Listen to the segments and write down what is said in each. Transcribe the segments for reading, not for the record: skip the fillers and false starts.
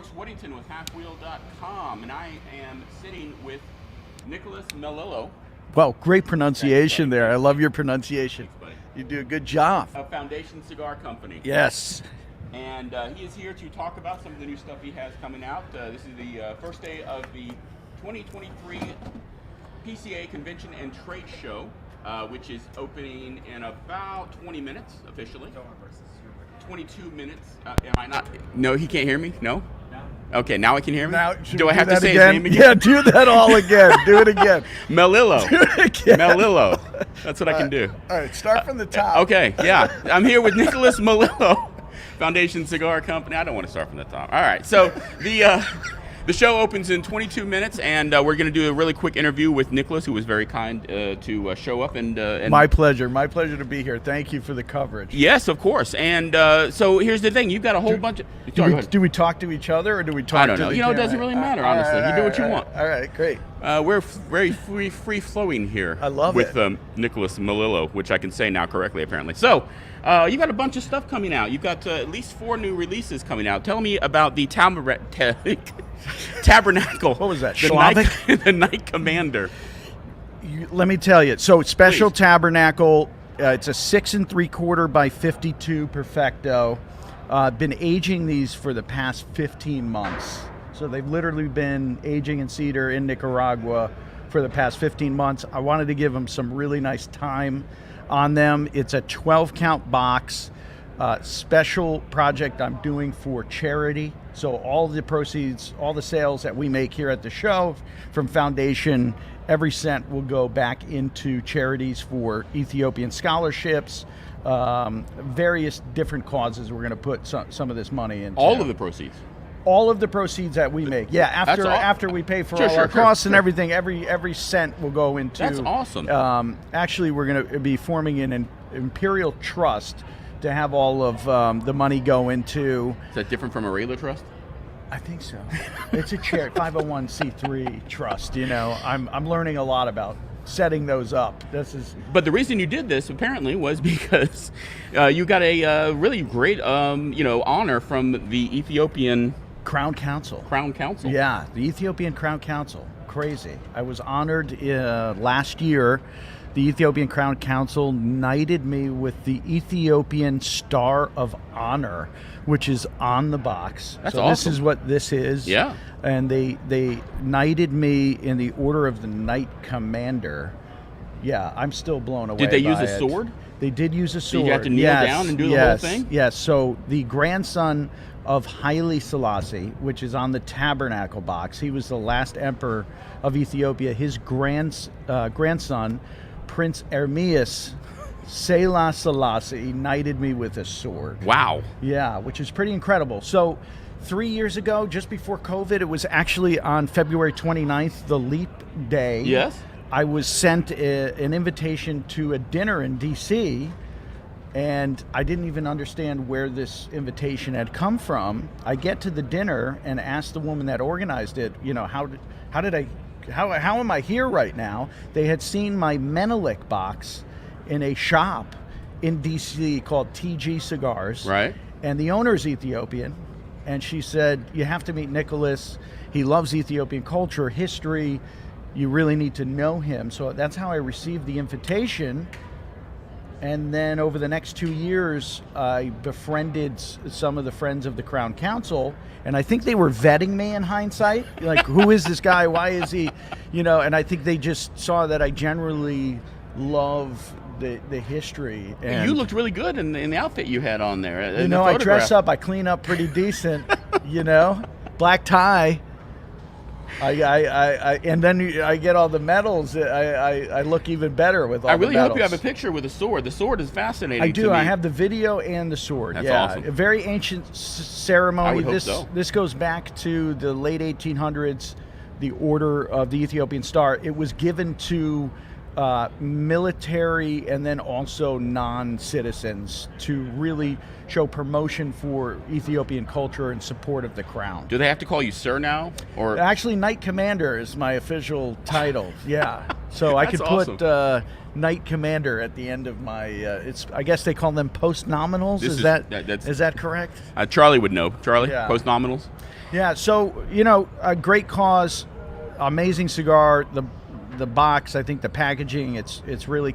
Brooks Woodington with halfwheel.com, and I am sitting with Nicholas Melillo. Well, great pronunciation there. I love your pronunciation. Thanks, buddy. You do a good job. Of Foundation Cigar Company. Yes. And he is here to talk about some of the new stuff he has coming out. This is the first day of the 2023 PCA Convention and Trade Show, which is opening in about 20 minutes officially. 22 minutes. Am I not? No, he can't hear me? No? Okay, now I can hear me? Now, do I have to say again? his name again? Yeah, do that all again. Do it again. Melillo. Do it again. Melillo. That's what I can do. All right, start from the top. Okay, yeah. I'm here with Nicholas Melillo, Foundation Cigar Company. I don't want to start from the top. All right, so the show opens in 22 minutes, and we're going to do a really quick interview with Nicholas, who was very kind to show up. And my pleasure. My pleasure to be here. Thank you for the coverage. Yes, of course. And so here's the thing. You've got a whole bunch of... Do we talk to each other, or do we talk I don't to know. the You know, it camera? doesn't really matter, honestly. You do what you want. All right, great. We're very free-flowing here. I love with, it. Nicholas Melillo, which I can say now correctly, apparently. So, you got a bunch of stuff coming out. You've got at least 4 new releases coming out. Tell me about the Tabernacle. What was that, The Night Commander. Let me tell you. So, special Please. Tabernacle. It's a 6 3/4 by 52 Perfecto. Been aging these for the past 15 months. So they've literally been aging in cedar in Nicaragua for the past 15 months. I wanted to give them some really nice time on them. It's a 12 count box, special project I'm doing for charity. So all the proceeds, all the sales that we make here at the show from Foundation, every cent will go back into charities for Ethiopian scholarships, various different causes. We're going to put some of this money into. All of the proceeds. All of the proceeds that we make, yeah. After we pay for all our costs and everything, every cent will go into. That's awesome. Actually, we're going to be forming an imperial trust to have all of the money go into. Is that different from a regular trust? I think so. It's a 501c3 trust. You know, I'm learning a lot about setting those up. But the reason you did this apparently was because you got a really great honor from the Ethiopian Crown Council. Yeah, the Ethiopian Crown Council. Crazy. I was honored last year. The Ethiopian Crown Council knighted me with the Ethiopian Star of Honor, which is on the box. That's so awesome. This is what this is. Yeah. And they knighted me in the Order of the Knight Commander. Yeah, I'm still blown away. Did they use by a it. sword? They did use a sword. Did you have to kneel down and do the whole thing? Yes. So the grandson of Haile Selassie, which is on the Tabernacle box, he was the last emperor of Ethiopia. His grandson, Prince Ermias Selah Selassie, knighted me with a sword. Wow. Yeah, which is pretty incredible. So 3 years ago, just before COVID, it was actually on February 29th, the leap day. Yes. I was sent an invitation to a dinner in D.C., and I didn't even understand where this invitation had come from. I get to the dinner and ask the woman that organized it, you know, how am I here right now? They had seen my Menelik box in a shop in D.C. called TG Cigars. Right. And the owner's Ethiopian. And she said, you have to meet Nicholas. He loves Ethiopian culture, history. You really need to know him. So that's how I received the invitation. And then over the next 2 years, I befriended some of the friends of the Crown Council, and I think they were vetting me in hindsight. Like, who is this guy? Why is he, and I think they just saw that I generally love the history. And you looked really good in the outfit you had on there. I dress up, I clean up pretty decent, black tie. And then I get all the medals. I look even better with all the medals. I really hope you have a picture with a sword. The sword is fascinating. I do. To me. I have the video and the sword. That's yeah, awesome. A very ancient ceremony. I would hope so. This goes back to the late 1800s. The Order of the Ethiopian Star. It was given to military and then also non-citizens to really show promotion for Ethiopian culture and support of the crown. Do they have to call you sir now? Or actually, Knight Commander is my official title. Yeah. So I That's could awesome. put Knight Commander at the end of my. I guess they call them post nominals. This Is is- that that's- is that correct? Charlie would know. Charlie, Yeah. post nominals. Yeah. So a great cause, amazing cigar. The box, I think the packaging, it's really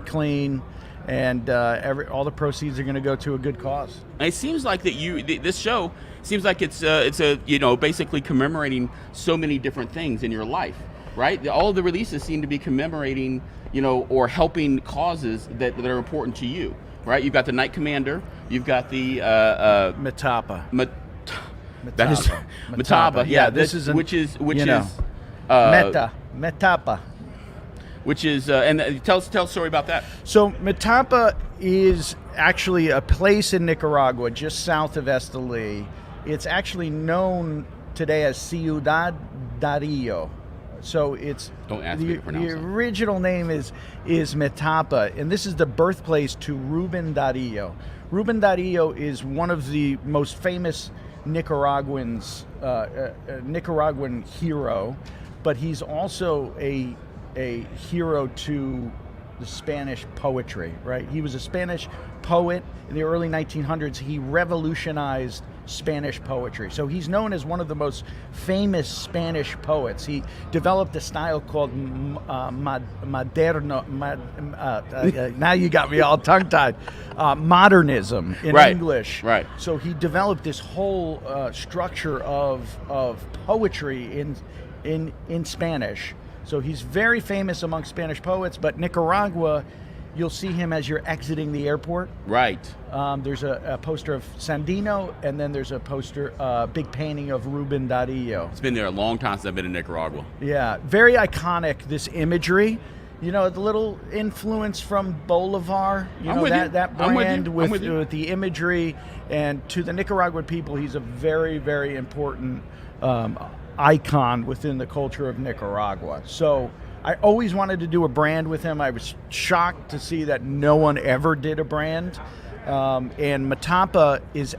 clean, and all the proceeds are going to go to a good cause. And it seems like that this show seems like it's basically commemorating so many different things in your life, right? All of the releases seem to be commemorating, or helping causes that are important to you, right? You've got the Knight Commander, you've got the Matapa. That is Matapa. Yeah, this is Matapa. Which is and tell a story about that. So Matapa is actually a place in Nicaragua just south of Esteli. It's actually known today as Ciudad Dario. So it's Don't ask me to pronounce the it. original name is Matapa, and this is the birthplace to Ruben Dario. Ruben Dario is one of the most famous Nicaraguans, Nicaraguan hero, but he's also a hero to the Spanish poetry, right? He was a Spanish poet in the early 1900s. He revolutionized Spanish poetry. So he's known as one of the most famous Spanish poets. He developed a style called moderno. Now you got me all tongue-tied. Modernism in Right. English. Right. So he developed this whole structure of poetry in Spanish. So he's very famous among Spanish poets, but Nicaragua, you'll see him as you're exiting the airport. Right. There's a poster of Sandino, and then there's a poster, big painting of Ruben Dario. It's been there a long time since I've been in Nicaragua. Yeah, very iconic, this imagery. The little influence from Bolivar, I'm with you. that I'm with you. brand I'm with you. with the imagery. And to the Nicaraguan people, he's a very, very important icon within the culture of Nicaragua. So I always wanted to do a brand with him. I was shocked to see that no one ever did a brand. And Matapa is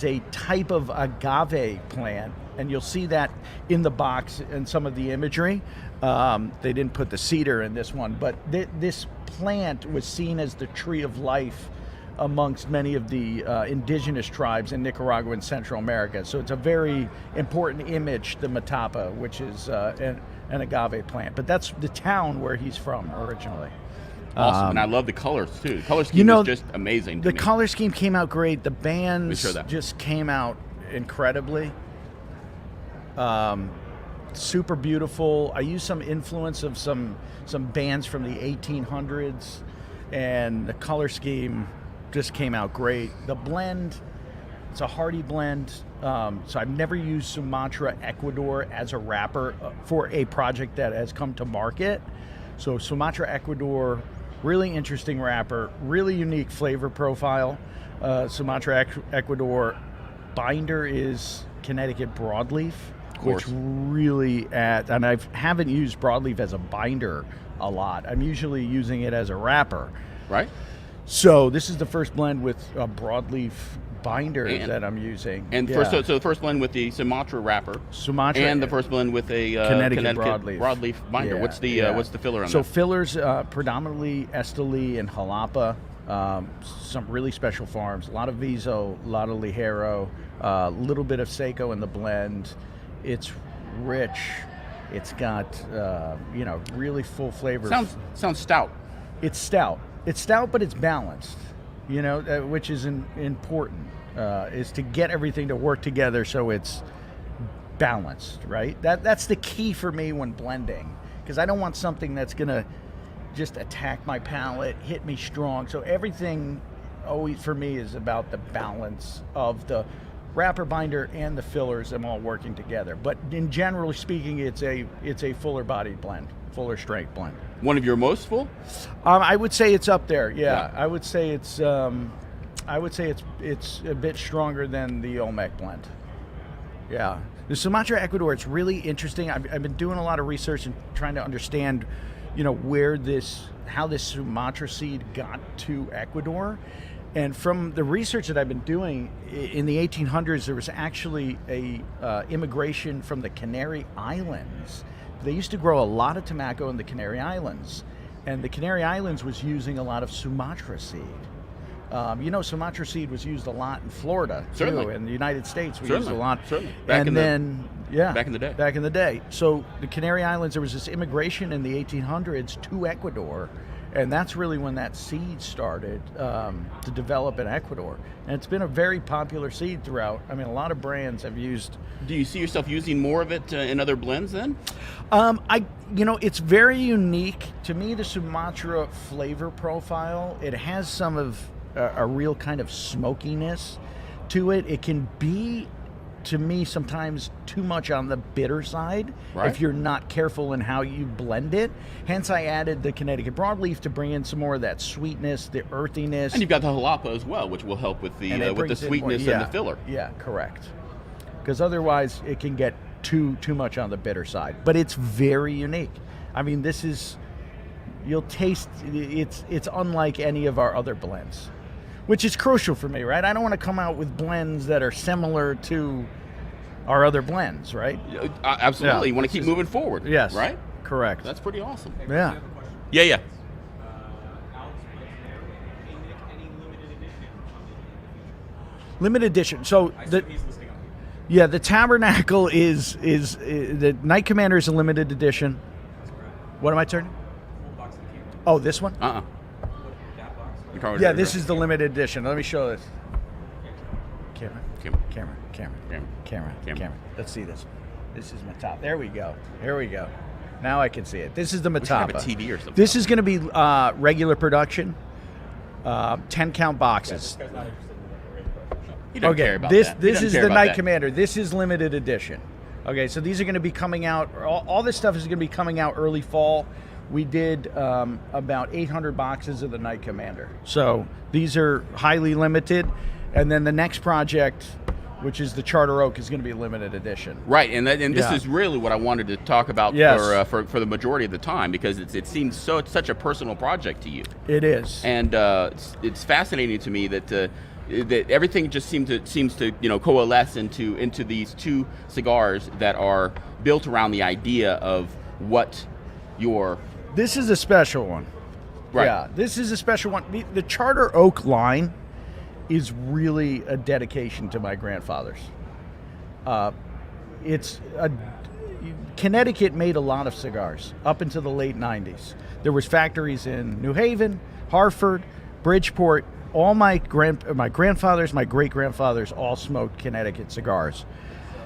a type of agave plant, and you'll see that in the box and some of the imagery. They didn't put the cedar in this one, but this plant was seen as the tree of life amongst many of the indigenous tribes in Nicaragua and Central America. So it's a very important image, the Matapa, which is an agave plant. But that's the town where he's from originally. Awesome, and I love the colors too. The color scheme is just amazing. The color scheme came out great. The bands show that. just came out incredibly. Super beautiful. I used some influence of some bands from the 1800s, and the color scheme just came out great. The blend, it's a hearty blend. So I've never used Sumatra Ecuador as a wrapper for a project that has come to market. So Sumatra Ecuador, really interesting wrapper, really unique flavor profile. Sumatra Ecuador binder is Connecticut broadleaf, which really adds, and I haven't used broadleaf as a binder a lot. I'm usually using it as a wrapper. Right. So this is the first blend with a broadleaf binder that I'm using. And so the first blend with the Sumatra wrapper. Sumatra. And the first blend with a Connecticut broadleaf binder. Yeah, What's the filler on so that? So fillers predominantly Esteli and Jalapa. Some really special farms. A lot of Viso, a lot of Ligero, a little bit of Seco in the blend. It's rich. It's got really full flavors. Sounds stout. It's stout. It's stout, but it's balanced, which is important, is to get everything to work together so it's balanced, right? That's the key for me when blending, because I don't want something that's going to just attack my palate, hit me strong. So everything always for me is about the balance of the wrapper binder and the fillers, them all working together. But in generally speaking, it's a fuller bodied blend, fuller strength blend. One of your most full? I would say it's up there. Yeah. I would say it's a bit stronger than the Olmec blend. Yeah. The Sumatra Ecuador, it's really interesting. I've been doing a lot of research and trying to understand, how this Sumatra seed got to Ecuador. And from the research that I've been doing, in the 1800s, there was actually a immigration from the Canary Islands. They used to grow a lot of tobacco in the Canary Islands, and the Canary Islands was using a lot of Sumatra seed. Sumatra seed was used a lot in Florida, Certainly. too. In the United States, we Certainly. used a lot. Certainly. Back in the day. So the Canary Islands, there was this immigration in the 1800s to Ecuador, and that's really when that seed started to develop in Ecuador. And it's been a very popular seed throughout. I mean, a lot of brands have used. Do you see yourself using more of it in other blends then? It's very unique to me. The Sumatra flavor profile. It has some of a real kind of smokiness to it. It can be, to me, sometimes too much on the bitter side if you're not careful in how you blend it. Hence, I added the Connecticut broadleaf to bring in some more of that sweetness, the earthiness. And you've got the jalapa as well, which will help with the sweetness and the filler. Yeah, correct. Because otherwise, it can get too much on the bitter side. But it's very unique. I mean, this is, you'll taste, it's unlike any of our other blends, which is crucial for me, right? I don't want to come out with blends that are similar to our other blends, right? Absolutely. Yeah. You want to keep moving forward. Yes. Right? Correct. That's pretty awesome. Yeah. Yeah. Limited edition. So the Tabernacle is the Night Commander is a limited edition. What am I turning? Oh, this one? Yeah, this is the limited edition. Let me show this. Camera. Let's see this. This is Matapa. There we go. Here we go. Now I can see it. This is the Matapa. We should have a TV or something. This is going to be regular production, 10 count boxes. You don't care about this that. This is the Night Commander. This is limited edition. Okay, so these are going to be coming out. All this stuff is going to be coming out early fall. We did about 800 boxes of the Night Commander. So these are highly limited. And then the next project, which is the Charter Oak, is going to be a limited edition. Right, and this is really what I wanted to talk about for the majority of the time, because it seems such a personal project to you. It is. And it's fascinating to me that everything just seems to coalesce into these two cigars that are built around the idea of what your... This is a special one. Right. Yeah, this is a special one. The Charter Oak line is really a dedication to my grandfathers. Connecticut made a lot of cigars up into the late 90s. There was factories in New Haven, Hartford, Bridgeport. All my grandfathers, my great-grandfathers all smoked Connecticut cigars.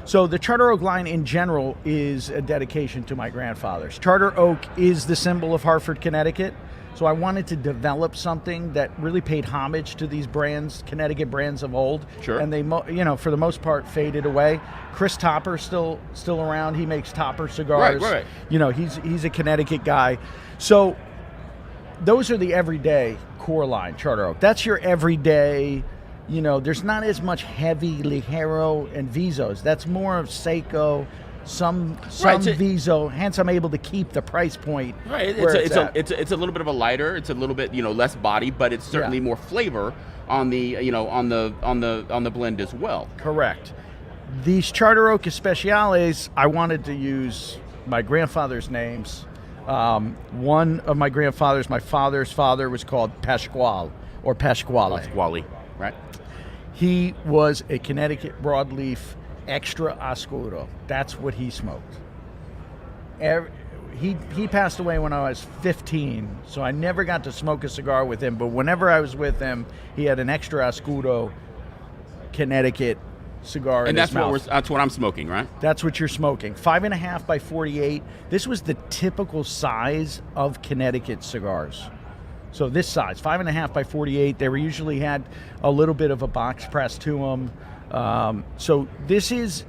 So the Charter Oak line in general is a dedication to my grandfathers. Charter Oak is the symbol of Hartford, Connecticut. So I wanted to develop something that really paid homage to these brands, Connecticut brands of old. Sure. And they, for the most part, faded away. Chris Topper's still around. He makes Topper cigars. Right. He's a Connecticut guy. So those are the everyday core line, Charter Oak. That's your everyday. There's not as much heavy Ligero and Vizos. That's more of Seiko, some Viso. Hence, I'm able to keep the price point. Right. It's a little bit of a lighter. It's a little bit less body, but it's certainly more flavor on the on the blend as well. Correct. These Charter Oak Especiales, I wanted to use my grandfather's names. One of my grandfathers, my father's father, was called Pasquale or Pasquale. Pasquale, right? He was a Connecticut broadleaf extra oscuro. That's what he smoked. He passed away when I was 15, so I never got to smoke a cigar with him, but whenever I was with him, he had an extra oscuro Connecticut cigar in his mouth. That's what I'm smoking, right? That's what you're smoking. 5.5 by 48. This was the typical size of Connecticut cigars. So this size, 5.5 by 48. They usually had a little bit of a box press to them. So this is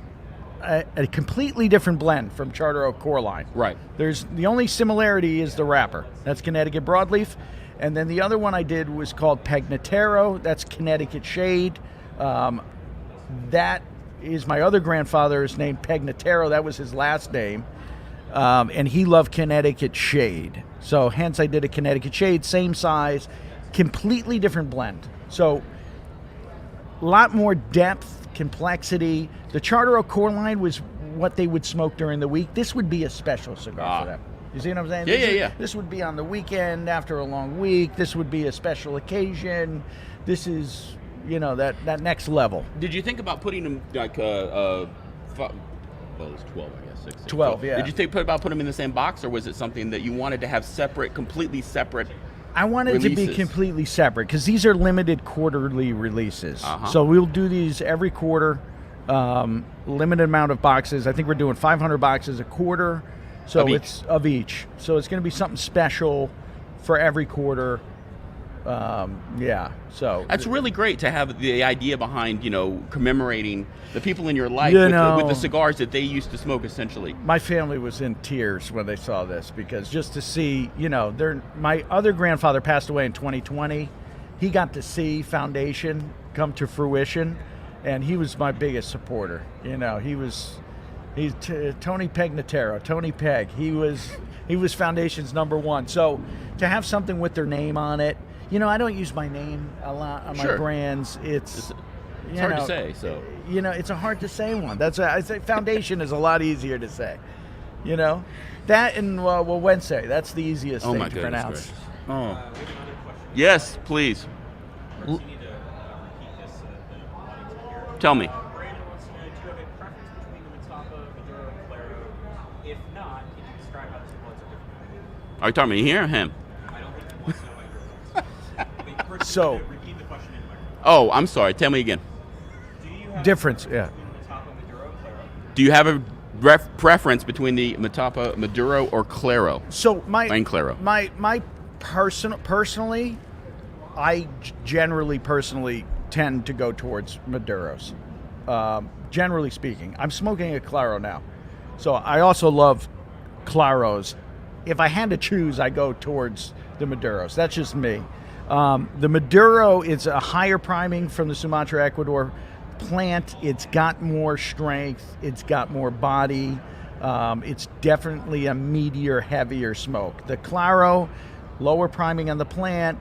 a completely different blend from Charter Oak Core line. Right. The only similarity is the wrapper. That's Connecticut Broadleaf. And then the other one I did was called Pagnatero. That's Connecticut Shade. That is my other grandfather's name, Pagnatero. That was his last name. And he loved Connecticut Shade. So hence I did a Connecticut Shade, same size, completely different blend. So lot more depth, complexity. The Charter Oak core line was what they would smoke during the week. This would be a special cigar for them. You see what I'm saying? Yeah. This would be on the weekend after a long week. This would be a special occasion. This is, that next level. Did you think about putting them like well, it's 12, I guess. 6, 12, yeah. Did you think about putting them in the same box, or was it something that you wanted to have completely separate? I wanted releases? to be completely separate because these are limited quarterly releases. Uh-huh. So we'll do these every quarter, limited amount of boxes. I think we're doing 500 boxes a quarter. So it's of each. So it's going to be something special for every quarter. So that's really great to have the idea behind, commemorating the people in your life with the cigars that they used to smoke, essentially. My family was in tears when they saw this because just to see, my other grandfather passed away in 2020. He got to see Foundation come to fruition, and he was my biggest supporter. He's Tony Pegnataro, Tony Peg. He was Foundation's #1. So to have something with their name on it, I don't use my name a lot on my brands. It's hard to say. So it's a hard to say one. I say Foundation is a lot easier to say. That and Wednesday. That's the easiest thing to pronounce. Oh, yes, please. First, you need to repeat this so that the audience can hear. Tell me. Brandon wants to know, do you have a preference between the Matapa, Maduro, and Claro? If not, can you describe how the two blends are different? Are you talking to me here or him? I don't think he wants to know about your preference. First, So- you need to repeat the question in microphone. Oh, I'm sorry. Tell me again. Do you have Difference, a yeah. preference between the Matapa, Maduro, and Claro? Do you have a preference between the Matapa, Maduro, or Claro? So And Claro. My personally, I generally tend to go towards Maduros. Generally speaking, I'm smoking a Claro now, so I also love Claros. If I had to choose, I go towards the Maduros. That's just me. The Maduro is a higher priming from the Sumatra Ecuador plant. It's got more strength. It's got more body. It's definitely a meatier, heavier smoke. The Claro, lower priming on the plant.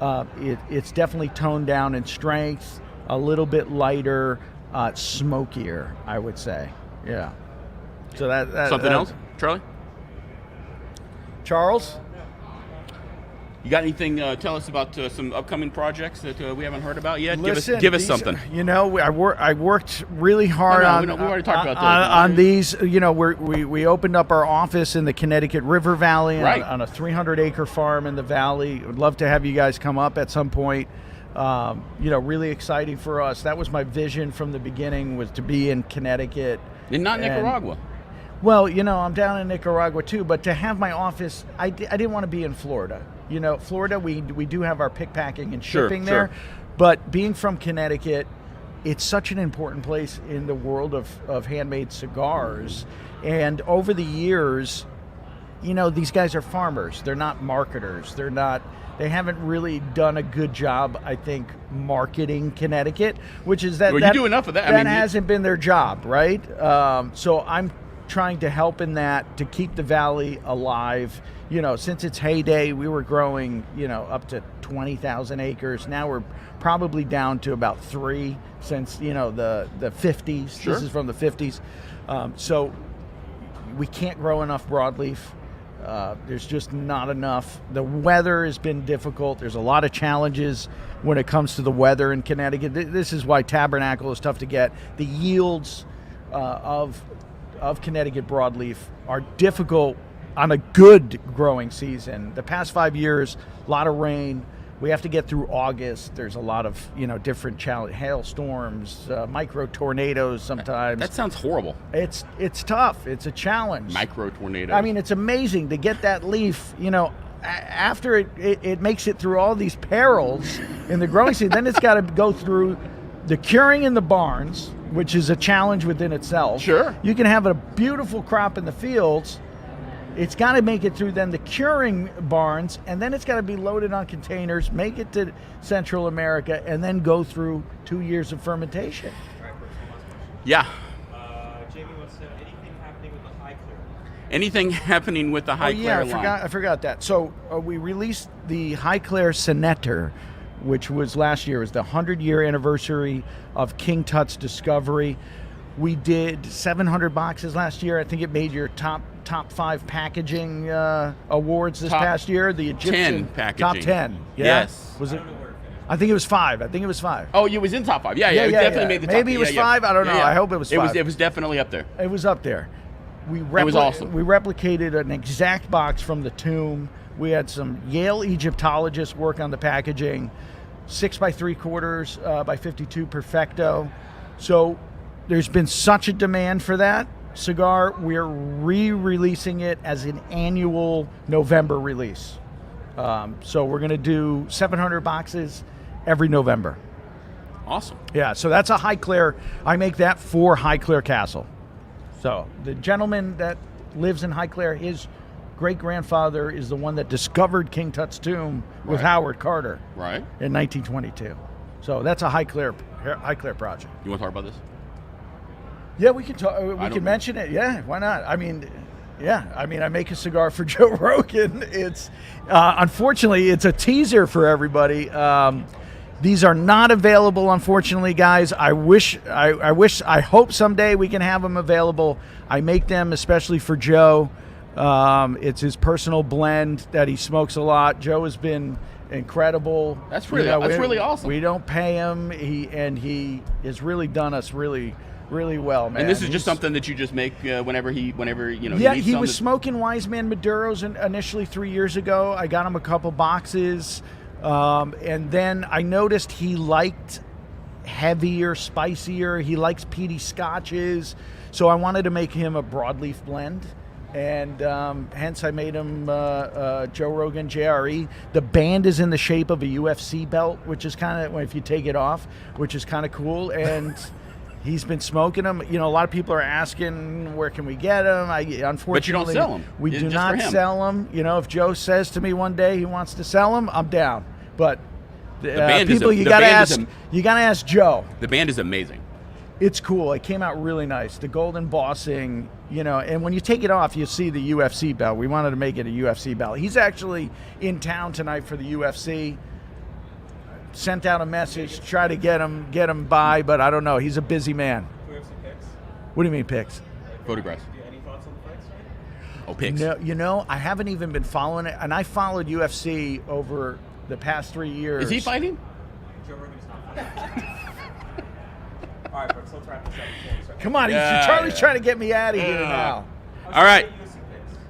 It's definitely toned down in strength, a little bit lighter, smokier, I would say. Yeah. So that Something else, Charlie? Charles? You got anything? Tell us about some upcoming projects that we haven't heard about yet. Listen, give us something. I worked really hard we already talked about those. on these. We opened up our office in the Connecticut River Valley on a 300-acre farm in the valley. Would love to have you guys come up at some point. Really exciting for us. That was my vision from the beginning, was to be in Connecticut. And not Nicaragua. Well, I'm down in Nicaragua too, but to have my office, I didn't want to be in Florida. Florida, we do have our pick, packing, and shipping there. But being from Connecticut, it's such an important place in the world of handmade cigars. And over the years, these guys are farmers. They're not marketers. They haven't really done a good job, I think, marketing Connecticut, which is that. Well, you do enough of that. That hasn't been their job, right? So I'm trying to help in that to keep the valley alive. Since its heyday, we were growing, up to 20,000 acres. Now we're probably down to about 3 since, the 50s. Sure. This is from the 50s. So we can't grow enough broadleaf. There's just not enough. The weather has been difficult. There's a lot of challenges when it comes to the weather in Connecticut. This is why Tabernacle is tough to get. The yields of Connecticut broadleaf are difficult on a good growing season. The past 5 years, a lot of rain. We have to get through August. There's a lot of different hailstorms, micro tornadoes sometimes. That sounds horrible. It's tough. It's a challenge. Micro tornadoes. I mean, it's amazing to get that leaf. After it makes it through all these perils in the growing season, then it's got to go through the curing in the barns, which is a challenge within itself. Sure. You can have a beautiful crop in the fields. It's got to make it through then the curing barns, and then it's got to be loaded on containers, make it to Central America, and then go through 2 years of fermentation. All right, Chris, one last question. Yeah. Jamie wants to know, anything happening with the high clear? Anything happening with the high clear line? I forgot that. So we released the High Claire Senator, which was last year. It was the 100-year anniversary of King Tut's discovery. We did 700 boxes last year. I think it made your top 5 packaging awards this past year. The Egyptian 10 packaging. top 10. Yeah? Yes. Was it? I think it was 5. I think it was 5. Oh, it was in top 5. Yeah, it definitely made the top. Maybe it was 5. I don't know. I hope it was 5. It was definitely up there. It was up there. It was awesome. We replicated an exact box from the tomb. We had some Yale Egyptologists work on the packaging, 6 by 3/4 by 52 perfecto. So there's been such a demand for that cigar. We're re-releasing it as an annual November release. So we're going to do 700 boxes every November. Awesome. Yeah, so that's a Highclere. I make that for Highclere Castle. So the gentleman that lives in Highclere, his great-grandfather is the one that discovered King Tut's tomb with Howard Carter in 1922. So that's a Highclere project. You want to talk about this? Yeah, we can talk. We can mention it. Yeah, why not? I mean, I make a cigar for Joe Rogan. It's unfortunately it's a teaser for everybody. These are not available, unfortunately, guys. I hope someday we can have them available. I make them especially for Joe. It's his personal blend that he smokes a lot. Joe has been incredible. That's really awesome. We don't pay him. He has really done us really well, man. And this is just something that you just make whenever he Yeah, he was smoking Wise Man Maduros initially 3 years ago. I got him a couple boxes. And then I noticed he liked heavier, spicier. He likes peaty scotches. So I wanted to make him a broadleaf blend. And hence I made him Joe Rogan JRE. The band is in the shape of a UFC belt, which is kind of, if you take it off, which is kind of cool. And he's been smoking them. You know, a lot of people are asking, where can we get them? Unfortunately, but you don't sell them. We do not sell them. You know, if Joe says to me one day he wants to sell them, I'm down. But people, you got to ask Joe. The band is amazing. It's cool. It came out really nice. The gold embossing, and when you take it off, you see the UFC belt. We wanted to make it a UFC belt. He's actually in town tonight for the UFC. Sent out a message, try to get him by, but I don't know. He's a busy man. Do we have some pics? What do you mean pics? Photographs. Do you have any thoughts on the fights? Oh, pics. No, I haven't even been following it, and I followed UFC over the past 3 years. Is he fighting? Joe Rogan's not fighting. All right, Brooks, let's wrap this up. Come on, Charlie's trying to get me out of here now. All right.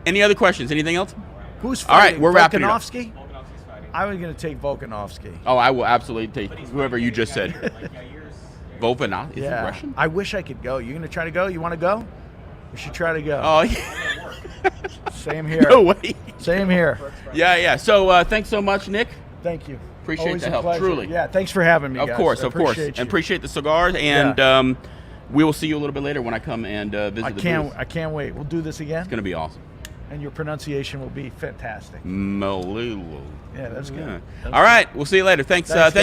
Any other questions? Anything else? Who's fighting? All right, we're wrapping it up. Volkanovski's fighting. I was going to take Volkanovski. Oh, I will absolutely take whoever you just said. Volkanovski? Is he Russian? I wish I could go. You going to try to go? You want to go? We should try to go. Oh, yeah. Same here. No way. Same here. Yeah. So thanks so much, Nick. Thank you. Appreciate Always the a help, pleasure. truly. Yeah, thanks for having me, guys. Of course. You. And appreciate the cigars. And we will see you a little bit later when I come and visit the booth. I can't wait. We'll do this again. It's going to be awesome. And your pronunciation will be fantastic. Melillo. Yeah, that's good. All right. We'll see you later. Thanks. Thanks,